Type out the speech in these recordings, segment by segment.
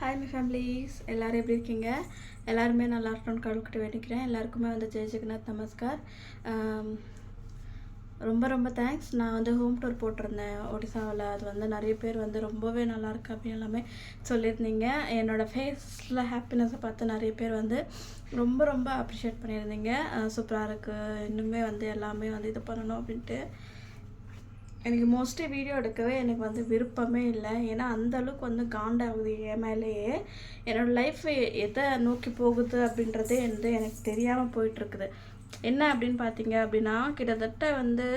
Hi my families, எல்லோரும் எப்படி இருக்கீங்க? எல்லாருமே நல்லா இருக்கணும்னு கடவுள்கிட்ட வேண்டிக்கிறேன். எல்லாருக்குமே வந்து ஜெய் ஜெகநாத் நமஸ்கார். ரொம்ப ரொம்ப தேங்க்ஸ். நான் வந்து ஹோம் டூர் போட்டிருந்தேன் ஒடிசாவில். அது வந்து நிறைய பேர் வந்து ரொம்பவே நல்லாயிருக்கு அப்படின்னு எல்லாமே சொல்லியிருந்தீங்க. என்னோடய ஃபேஸில் ஹாப்பினஸை பார்த்து நிறைய பேர் வந்து ரொம்ப ரொம்ப அப்ரிஷியேட் பண்ணியிருந்தீங்க. சூப்பராக இருக்குது, இன்னுமே வந்து எல்லாமே வந்து இது பண்ணணும் அப்படின்ட்டு. எனக்கு மோஸ்ட்லி வீடியோ எடுக்கவே எனக்கு வந்து விருப்பமே இல்லை. ஏன்னா அந்தளவுக்கு வந்து காண்டாகுது என் மேலேயே. என்னோடய லைஃப் எதை நோக்கி போகுது அப்படின்றதே வந்து எனக்கு தெரியாமல் போயிட்டுருக்குது. என்ன அப்படின்னு பார்த்தீங்க அப்படின்னா, கிட்டத்தட்ட வந்து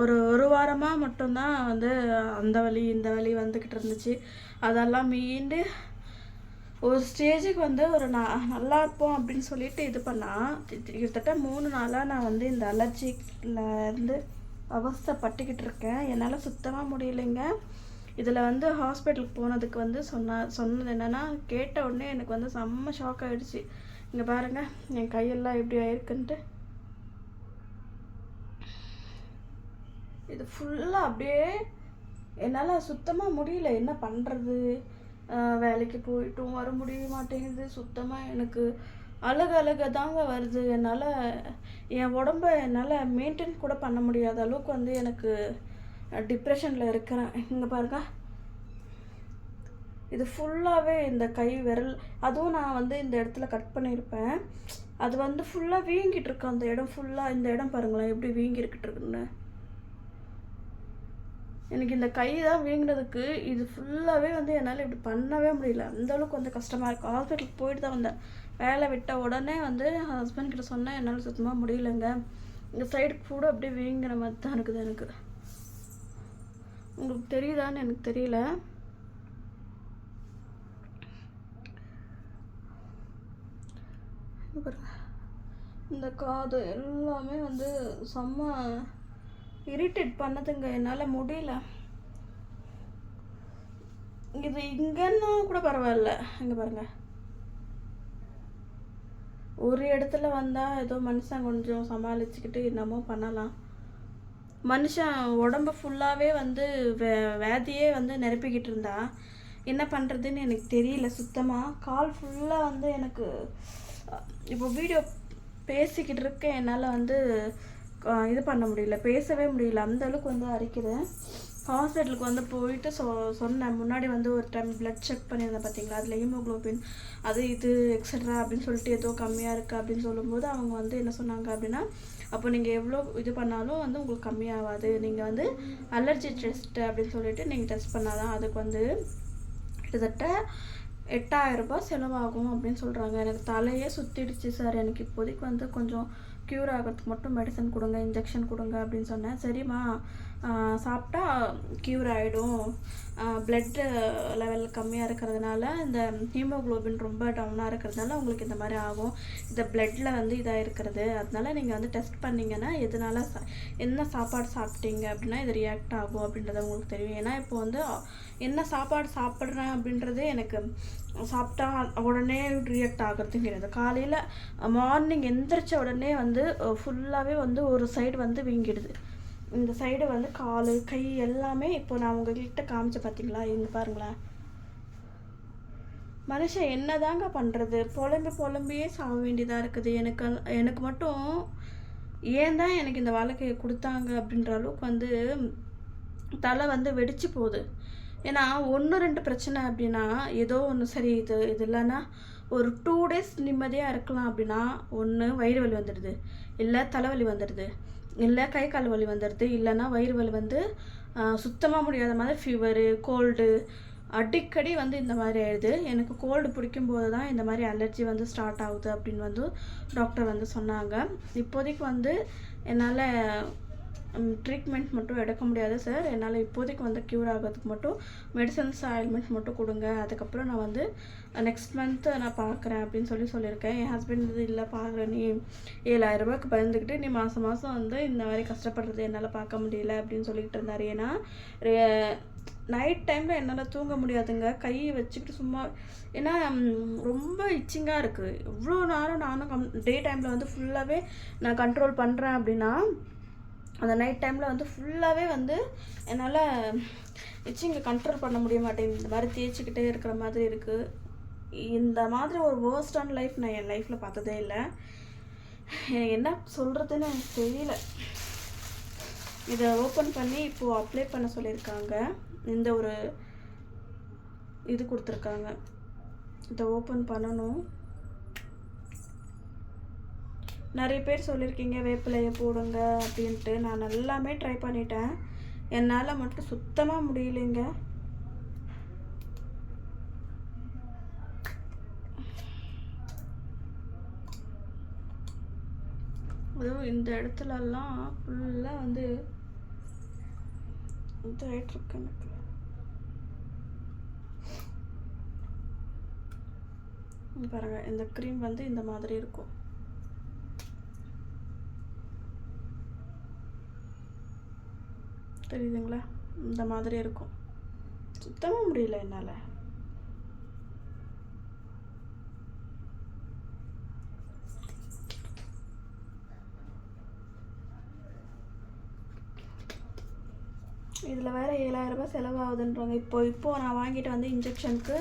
ஒரு வாரமாக மட்டும்தான் வந்து அந்த வலி இந்த வலி வந்துக்கிட்டு இருந்துச்சு. அதெல்லாம் மீண்டு ஒரு ஸ்டேஜுக்கு வந்து நல்லா இருப்போம் அப்படின்னு சொல்லிட்டு இது பண்ணால், கிட்டத்தட்ட 3 நாளாக நான் வந்து இந்த அலர்ஜியில் இருந்து அவஸ்தைப்பட்டுக்கிட்டு இருக்கேன். என்னால் சுத்தமாக முடியலைங்க. இதில் வந்து ஹாஸ்பிட்டலுக்கு போனதுக்கு வந்து சொன்னது என்னென்னா, கேட்ட உடனே எனக்கு வந்து செம்ம ஷாக் ஆகிடுச்சு. இங்கே பாருங்கள் என் கையெல்லாம் எப்படி ஆயிருக்குன்ட்டு. இது ஃபுல்லாக அப்படியே என்னால் சுத்தமாக முடியல. என்ன பண்ணுறது? வேலைக்கு போயிட்டும் வர முடிய மாட்டேங்குது. சுத்தமாக எனக்கு அழுக தாங்க வருது. என்னால் என் உடம்ப என்னால் மெயின்டைன் கூட பண்ண முடியாத அளவுக்கு வந்து எனக்கு டிப்ரெஷனில் இருக்கிறேன். இங்கே பாருங்க, இது ஃபுல்லாகவே இந்த கை விரல், அதுவும் நான் வந்து இந்த இடத்துல கட் பண்ணியிருப்பேன். அது வந்து ஃபுல்லாக வீங்கிட்டு இருக்கு. அந்த இடம் ஃபுல்லாக, இந்த இடம் பாருங்களேன் எப்படி வீங்கிருக்கிட்டு இருக்குன்னு. எனக்கு இந்த கை தான் வீங்கினதுக்கு இது ஃபுல்லாகவே வந்து என்னால் இப்படி பண்ணவே முடியல. அந்தளவுக்கு வந்து கஷ்டமாக இருக்குது. ஹாஸ்பிட்டலுக்கு போயிட்டு தான் வந்தேன். வேலை விட்ட உடனே வந்து ஹஸ்பண்ட் கிட்ட சொன்னேன், என்னால் சுத்தமாக முடியலைங்க, இந்த சைடு கூட அப்படியே வீங்கிற மாதிரி தான் இருக்குது எனக்கு. உங்களுக்கு தெரியுதான்னு எனக்கு தெரியல. இந்த காது எல்லாமே வந்து செம்ம இரிட்டேட் பண்ணதுங்க. என்னால் முடியல. இது இங்கன்னா கூட பரவாயில்ல. இங்கே பாருங்கள், ஒரு இடத்துல வந்தால் ஏதோ மனுஷன் கொஞ்சம் சமாளிச்சுக்கிட்டு என்னமோ பண்ணலாம். மனுஷன் உடம்பு ஃபுல்லாகவே வந்து வேதியே வந்து நிரப்பிக்கிட்டு இருந்தா என்ன பண்ணுறதுன்னு எனக்கு தெரியல சுத்தமாக. கால் ஃபுல்லாக வந்து எனக்கு இப்போ வீடியோ பேசிக்கிட்டு இருக்கேன், என்னால் வந்து இது பண்ண முடியல, பேசவே முடியல. அந்தளவுக்கு வந்து அரைக்குது. ஹாஸ்பிட்டலுக்கு வந்து போயிட்டு சொன்னேன். முன்னாடி வந்து ஒரு டைம் பிளட் செக் பண்ணியிருந்தேன் பார்த்தீங்களா, அதில் ஹீமோக்ளோபின் அது இது எக்ஸட்ரா அப்படின்னு சொல்லிட்டு ஏதோ கம்மியாக இருக்குது அப்படின்னு சொல்லும்போது அவங்க வந்து என்ன சொன்னாங்க அப்படின்னா, அப்போ நீங்கள் எவ்வளோ இது பண்ணாலும் வந்து உங்களுக்கு கம்மியாகாது, நீங்கள் வந்து அலர்ஜி டெஸ்ட் அப்படின்னு சொல்லிட்டு நீங்கள் டெஸ்ட் பண்ணாதான் அதுக்கு வந்து கிட்டத்தட்ட 8000 ரூபாய் செலவாகும் அப்படின்னு சொல்கிறாங்க. எனக்கு தலையே சுற்றிடுச்சு சார். எனக்கு இப்போதைக்கு வந்து கொஞ்சம் க்யூர் ஆகிறதுக்கு மட்டும் மெடிசன் கொடுங்க, இன்ஜெக்ஷன் கொடுங்க அப்படின்னு சொன்னேன். சரிம்மா, சாப்பிட்டா க்யூர் ஆகிடும், பிளட்டு லெவல் கம்மியாக இருக்கிறதுனால, இந்த ஹீமோக்ளோபின் ரொம்ப டவுனாக இருக்கிறதுனால உங்களுக்கு இந்த மாதிரி ஆகும், இந்த பிளட்டில் வந்து இதாக இருக்கிறது, அதனால நீங்கள் வந்து டெஸ்ட் பண்ணிங்கன்னா எதனால என்ன சாப்பாடு சாப்பிட்டீங்க அப்படின்னா இது ரியாக்ட் ஆகும் அப்படின்றது உங்களுக்கு தெரியும். ஏன்னா இப்போ வந்து என்ன சாப்பாடு சாப்பிட்றேன் அப்படின்றது எனக்கு சாப்பிட்டா உடனே ரியாக்ட் ஆகிறதும் கிடையாது. காலையில் மார்னிங் எந்திரிச்ச உடனே வந்து ஃபுல்லாகவே வந்து ஒரு சைடு வந்து வீங்கிடுது. இந்த சைடு வந்து கால் கை எல்லாமே. இப்போ நான் உங்ககிட்ட காமிச்ச பார்த்தீங்களா, இங்கே பாருங்களேன். மனுஷன் என்னதாங்க பண்ணுறது? புலம்பியே சாக வேண்டியதாக இருக்குது. எனக்கு மட்டும் ஏன் தான் எனக்கு இந்த வாழ்க்கையை கொடுத்தாங்க அப்படின்ற அளவுக்கு வந்து தலை வந்து வெடிச்சு போகுது. ஏன்னா 1-2 பிரச்சனை அப்படின்னா ஏதோ ஒன்று சரி, இது இல்லைன்னா ஒரு 2 டேஸ் நிம்மதியாக இருக்கலாம் அப்படின்னா, ஒன்று வயிறு வலி வந்துடுது, இல்லை தலைவலி வந்துடுது, இல்லை கை கால் வலி வந்துடுது, இல்லைன்னா வயிறு வலி வந்து சுத்தமாக முடியாத மாதிரி ஃபீவரு, கோல்டு அடிக்கடி வந்து இந்த மாதிரி ஆயிடுது. எனக்கு கோல்டு பிடிக்கும்போது தான் இந்த மாதிரி அலர்ஜி வந்து ஸ்டார்ட் ஆகுது அப்படின்னு வந்து டாக்டர் வந்து சொன்னாங்க. இப்போதைக்கு வந்து என்னால் ட்ரீட்மெண்ட் மட்டும் எடுக்க முடியாது சார், என்னால் இப்போதைக்கு வந்து க்யூர் ஆகிறதுக்கு மட்டும் மெடிசன்ஸ் ஆயில்மெண்ட் மட்டும் கொடுங்க, அதுக்கப்புறம் நான் வந்து நெக்ஸ்ட் மந்த்து நான் பார்க்குறேன் அப்படின்னு சொல்லியிருக்கேன். என் ஹஸ்பண்ட் வந்து இல்லை பார்க்குறேன், நீ 7000 ரூபாய்க்கு பயந்துக்கிட்டு நீ மாதம் வந்து இந்த மாதிரி கஷ்டப்படுறது என்னால் பார்க்க முடியல அப்படின்னு சொல்லிக்கிட்டு இருந்தார். ஏன்னா நைட் டைமில் என்னால் தூங்க முடியாதுங்க, கையை வச்சுக்கிட்டு சும்மா. ஏன்னா ரொம்ப இச்சிங்காக இருக்குது. எவ்வளோ நேரம் நானும் டே டைமில் வந்து ஃபுல்லாகவே நான் கண்ட்ரோல் பண்ணுறேன் அப்படின்னா அந்த நைட் டைமில் வந்து ஃபுல்லாகவே வந்து என்னால் இச்சிங்கை கண்ட்ரோல் பண்ண முடிய மாட்டேங்குது. இந்த மாதிரி தேய்ச்சிக்கிட்டே இருக்கிற மாதிரி இருக்குது. இந்த மாதிரி ஒரு வேர்ஸ்டான லைஃப் நான் என் லைஃப்பில் பார்த்ததே இல்லை. எனக்கு என்ன சொல்கிறதுன்னு எனக்கு தெரியல. இதை ஓப்பன் பண்ணி இப்போது அப்ளை பண்ண சொல்லியிருக்காங்க. இந்த ஒரு இது கொடுத்துருக்காங்க, இதை ஓப்பன் பண்ணணும். நிறைய பேர் சொல்லியிருக்கீங்க வேப்பிலையை போடுங்க அப்படின்ட்டு. நான் எல்லாமே ட்ரை பண்ணிட்டேன், என்னால் மட்டும் சுத்தமாக முடியலைங்க. அதுவும் இந்த இடத்துலலாம் ஃபுல்லாக வந்து இதாகிட்டுருக்கு எனக்கு. பாருங்கள், இந்த க்ரீம் வந்து இந்த மாதிரி இருக்கும். தெரியுதுங்களா? இந்த மாதிரி இருக்கும். சுத்தமாக முடியல என்னால். இதில் வேறு 7000 ரூபாய் செலவாகுதுன்றாங்க. இப்போது நான் வாங்கிட்டு வந்து இன்ஜெக்ஷனுக்கு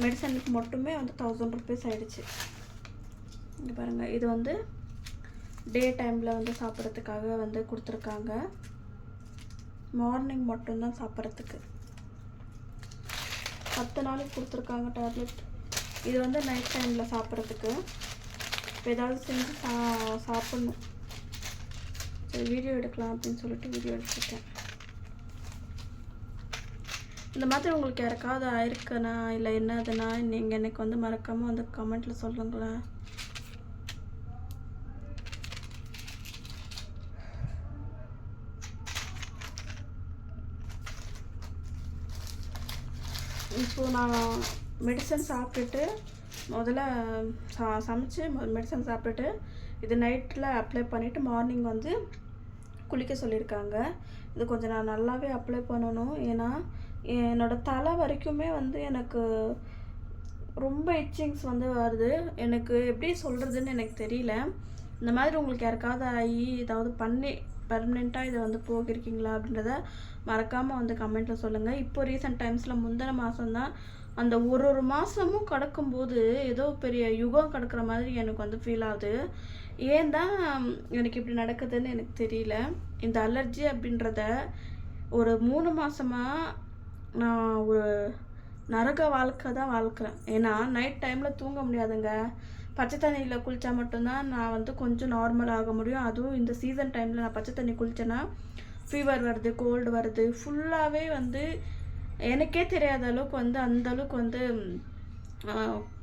மெடிசனுக்கு மட்டுமே வந்து 1000 ருபீஸ் ஆகிடுச்சு. இங்கே பாருங்கள், இது வந்து டே டைமில் வந்து சாப்பிட்றதுக்காக வந்து கொடுத்துருக்காங்க. மார்னிங் மட்டும்தான் சாப்பிட்றதுக்கு 10 நாளைக்கு கொடுத்துருக்காங்க டேப்லெட். இது வந்து நைட் டைமில் சாப்பிட்றதுக்கு. இப்போ ஏதாவது செஞ்சு சாப்பிட்ணும். சரி, வீடியோ எடுக்கலாம் அப்படின்னு சொல்லிட்டு வீடியோ எடுத்துருக்கேன். இந்த மாதிரி உங்களுக்கு யாருக்காவது ஆயிருக்குண்ணா இல்லை என்னதுன்னா நீங்கள் எனக்கு வந்து மறக்காமல் வந்து கமெண்ட்டில் சொல்லுங்களேன். இப்போது நான் மெடிசன் சாப்பிட்டுட்டு முதல்ல சமைச்சு மெடிசன் சாப்பிட்டுட்டு இது நைட்டில் அப்ளை பண்ணிவிட்டு மார்னிங் வந்து குளிக்க சொல்லியிருக்காங்க. இது கொஞ்சம் நான் நல்லாவே அப்ளை பண்ணணும். ஏன்னா என்னோடய தலை வரைக்குமே வந்து எனக்கு ரொம்ப இச்சிங்ஸ் வந்து வருது. எனக்கு எப்படி சொல்கிறதுன்னு எனக்கு தெரியல. இந்த மாதிரி உங்களுக்கு யாருக்காவது ஆகி ஏதாவது பண்ணி பர்மனெண்ட்டாக இதை வந்து போகிருக்கீங்களா அப்படின்றத மறக்காமல் வந்து கமெண்ட்டில் சொல்லுங்கள். இப்போ ரீசெண்ட் டைம்ஸில் முந்தின மாதம்தான் அந்த ஒரு மாதமும் கடக்கும்போது ஏதோ பெரிய யுகம் கிடக்கிற மாதிரி எனக்கு வந்து ஃபீல் ஆகுது. ஏன் தான் எனக்கு இப்படி நடக்குதுன்னு எனக்கு தெரியல. இந்த அலர்ஜி அப்படின்றத ஒரு 3 மாதமாக நான் ஒரு நரக வாழ்க்கை தான் வாழ்க்கிறேன். ஏன்னா நைட் டைமில் தூங்க முடியாதுங்க. பச்சை தண்ணியில் குளித்தா மட்டும்தான் நான் வந்து கொஞ்சம் நார்மல் ஆக முடியும். அதுவும் இந்த சீசன் டைமில் நான் பச்சை தண்ணி குளித்தேன்னா ஃபீவர் வருது, கோல்டு வருது. ஃபுல்லாகவே வந்து எனக்கே தெரியாத அளவுக்கு வந்து அந்தளவுக்கு வந்து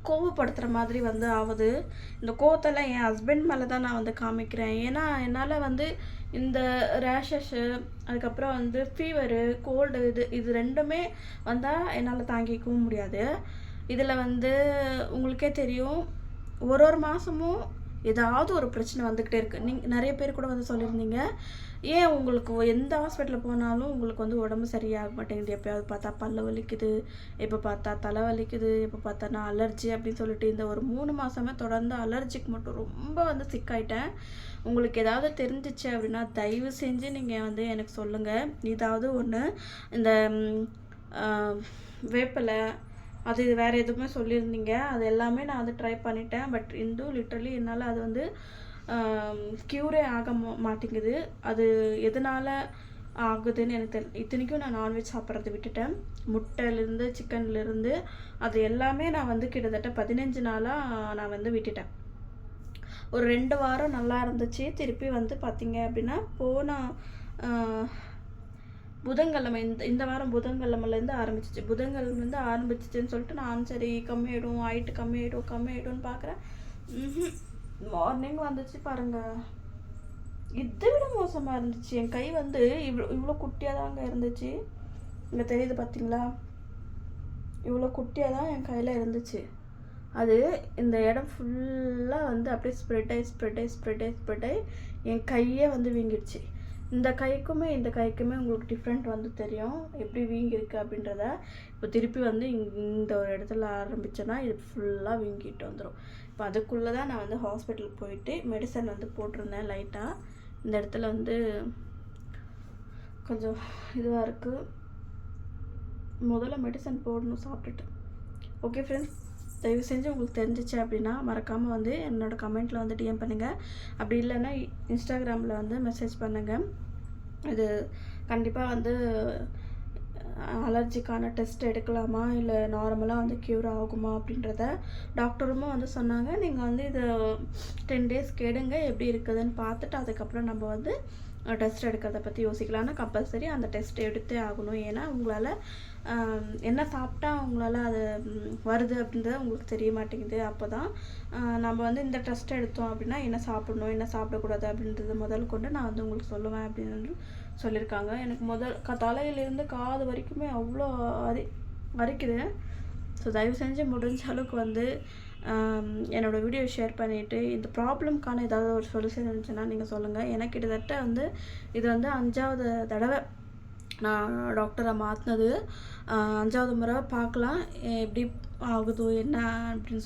கோவப்படுத்துகிற மாதிரி வந்து ஆகுது. இந்த கோவத்தெல்லாம் என் ஹஸ்பண்ட் மேலே தான் நான் வந்து காமிக்கிறேன். ஏன்னா என்னால் வந்து இந்த ரேஷஸ்ஸு அதுக்கப்புறம் வந்து ஃபீவரு, கோல்டு இது ரெண்டுமே வந்தால் என்னால் தாங்கிக்கவும் முடியாது. இதில் வந்து உங்களுக்கே தெரியும், ஒரு மாதமும் ஏதாவது ஒரு பிரச்சனை வந்துக்கிட்டே இருக்குது. நீங்கள் நிறைய பேர் கூட வந்து சொல்லியிருந்தீங்க, ஏன் உங்களுக்கு எந்த ஹாஸ்பிட்டலில் போனாலும் உங்களுக்கு வந்து உடம்பு சரியாக மாட்டேங்குது. எப்போயாவது பார்த்தா பல்ல வலிக்குது, எப்போ பார்த்தா தலை வலிக்குது, எப்போ பார்த்தானா அலர்ஜி அப்படின்னு சொல்லிட்டு இந்த ஒரு 3 மாதமே தொடர்ந்து அலர்ஜிக்கு மட்டும் ரொம்ப வந்து சிக்காயிட்டேன். உங்களுக்கு ஏதாவது தெரிஞ்சிச்சு அப்படின்னா தயவு செஞ்சு நீங்கள் வந்து எனக்கு சொல்லுங்கள். ஏதாவது ஒன்று இந்த வேப்பிலை அது வேறு எதுவுமே சொல்லியிருந்தீங்க, அது எல்லாமே நான் வந்து ட்ரை பண்ணிட்டேன். பட் லிட்ரலி என்னால் அது வந்து க்யூரே ஆக மாட்டேங்குது. அது எதனால் ஆகுதுன்னு எனக்கு இத்தனைக்கும் நான் நான்வெஜ் சாப்பிட்றத விட்டுட்டேன். முட்டையிலேருந்து சிக்கன்லேருந்து அது எல்லாமே நான் வந்து கிட்டத்தட்ட 15 நாளாக நான் வந்து விட்டுட்டேன். ஒரு 2 வாரம் நல்லா இருந்துச்சு. திருப்பி வந்து பார்த்திங்க அப்படின்னா போன புதன்கிழமை இந்த வாரம் புதன்கிழமைலேருந்து ஆரம்பிச்சிச்சு. புதன்கிழமைலேருந்து ஆரம்பிச்சிச்சுன்னு சொல்லிட்டு நான் சரி கம்மியாயிடும்னு பார்க்குறேன். மார்னிங் வந்துச்சு பாருங்கள், இதை விட மோசமாக இருந்துச்சு. என் கை வந்து இவ்வளோ குட்டியாக தாங்க இருந்துச்சு. இங்கே தெரியுது பார்த்தீங்களா, இவ்வளோ குட்டியாக தான் என் கையில் இருந்துச்சு. அது இந்த இடம் ஃபுல்லாக வந்து அப்படியே ஸ்ப்ரெட் ஆகி என் கையே வந்து வீங்கிடுச்சு. இந்த கைக்குமே உங்களுக்கு டிஃப்ரெண்ட் வந்து தெரியும் எப்படி வீங்கிருக்கு அப்படின்றத. இப்போ திருப்பி வந்து இந்த ஒரு இடத்துல ஆரம்பித்தேன்னா இது ஃபுல்லாக வீங்கிட்டு வந்துடும். இப்போ அதுக்குள்ளே தான் நான் வந்து ஹாஸ்பிட்டலுக்கு போயிட்டு மெடிசன் வந்து போட்டிருந்தேன் லைட்டாக. இந்த இடத்துல வந்து கொஞ்சம் இதுவாக இருக்குது. முதல்ல மெடிசன் போடணும் சாப்பிட்டுட்டு. ஓகே ஃப்ரெண்ட்ஸ், தயவு செஞ்சு உங்களுக்கு தெரிஞ்சிச்சு அப்படின்னா மறக்காமல் வந்து என்னோடய கமெண்ட்டில் வந்து டிஎம் பண்ணுங்கள். அப்படி இல்லைன்னா இன்ஸ்டாகிராமில் வந்து மெசேஜ் பண்ணுங்கள். இது கண்டிப்பாக வந்து அலர்ஜிக்கான டெஸ்ட் எடுக்கலாமா இல்லை நார்மலாக வந்து க்யூர் ஆகுமா அப்படின்றத டாக்டருமே வந்து சொன்னாங்க. நீங்கள் வந்து இதை 10 டேஸ் கேடுங்க, எப்படி இருக்குதுன்னு பார்த்துட்டு அதுக்கப்புறம் நம்ம வந்து டெஸ்ட் எடுக்கிறத பற்றி யோசிக்கலாம். ஆனால் கம்பல்சரி அந்த டெஸ்ட் எடுத்தே ஆகணும். ஏன்னா உங்களால் என்ன சாப்பிட்டா உங்களால் அது வருது அப்படின்றது உங்களுக்கு தெரிய மாட்டேங்குது. அப்போ தான் நம்ம வந்து இந்த டெஸ்ட் எடுத்தோம் அப்படின்னா என்ன சாப்பிடணும் என்ன சாப்பிடக்கூடாது அப்படின்றது முதல் கொண்டு நான் வந்து உங்களுக்கு சொல்லுவேன் அப்படின்னு சொல்லியிருக்காங்க. எனக்கு தலையிலேருந்து காது வரைக்குமே அவ்வளோ வரைக்குது. ஸோ தயவு செஞ்சு முடிஞ்ச அளவுக்கு வந்து என்னோடய வீடியோ ஷேர் பண்ணிவிட்டு இந்த ப்ராப்ளம்க்கான ஏதாவது ஒரு சொல்யூஷன் இருந்துச்சுன்னா நீங்கள் சொல்லுங்கள். எனக்கு கிட்டத்தட்ட வந்து இது வந்து 5வது தடவை நான் டாக்டரை மாற்றினது. 5வது முறை பார்க்கலாம் எப்படி ஆகுதோ என்ன அப்படின்னு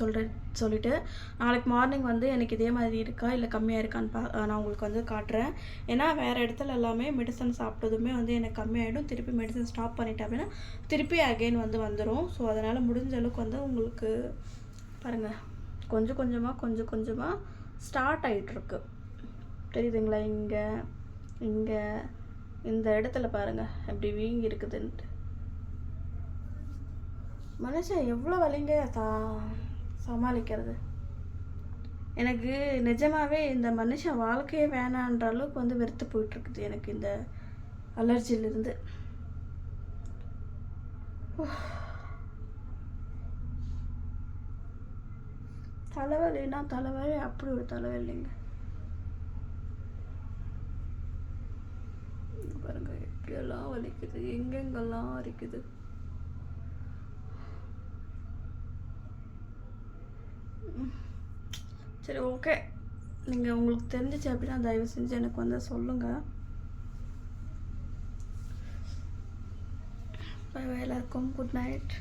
சொல்லிட்டு நாளைக்கு மார்னிங் வந்து எனக்கு இதே மாதிரி இருக்கா இல்லை கம்மியாக இருக்கான்னு நான் உங்களுக்கு வந்து காட்டுறேன். ஏன்னா வேறு இடத்துல எல்லாமே மெடிசன் சாப்பிட்டதுமே வந்து எனக்கு கம்மியாகிடும். திருப்பி மெடிசன் ஸ்டாப் பண்ணிட்டேன் அப்படின்னா திருப்பி அகெயின் வந்துடும். ஸோ அதனால் முடிஞ்ச அளவுக்கு வந்து உங்களுக்கு பாருங்கள் கொஞ்சம் கொஞ்சமாக ஸ்டார்ட் ஆகிட்டுருக்கு. தெரியுதுங்களா? இங்கே இந்த இடத்துல பாருங்கள் எப்படி வீங்கி இருக்குதுன்ட்டு. மனுஷன் எவ்வளோ வலிங்க சமாளிக்கிறது. எனக்கு நிஜமாகவே இந்த மனுஷன் வாழ்க்கையே வேணான்ற அளவுக்கு வந்து வெறுத்து போயிட்டுருக்குது எனக்கு இந்த அலர்ஜிலிருந்து. தலைவலின்னா தலைவலி அப்படி ஒரு தலைவலிங்க. பாருங்க எப்படியெல்லாம் வலிக்குது, எங்கெங்கெல்லாம் வலிக்குது. சரி ஓகே, நீங்கள் உங்களுக்கு தெரிஞ்சிச்சு அப்படின்னா தயவு செஞ்சு எனக்கு வந்து சொல்லுங்கள். பை எல்லாருக்கும் குட் நைட்.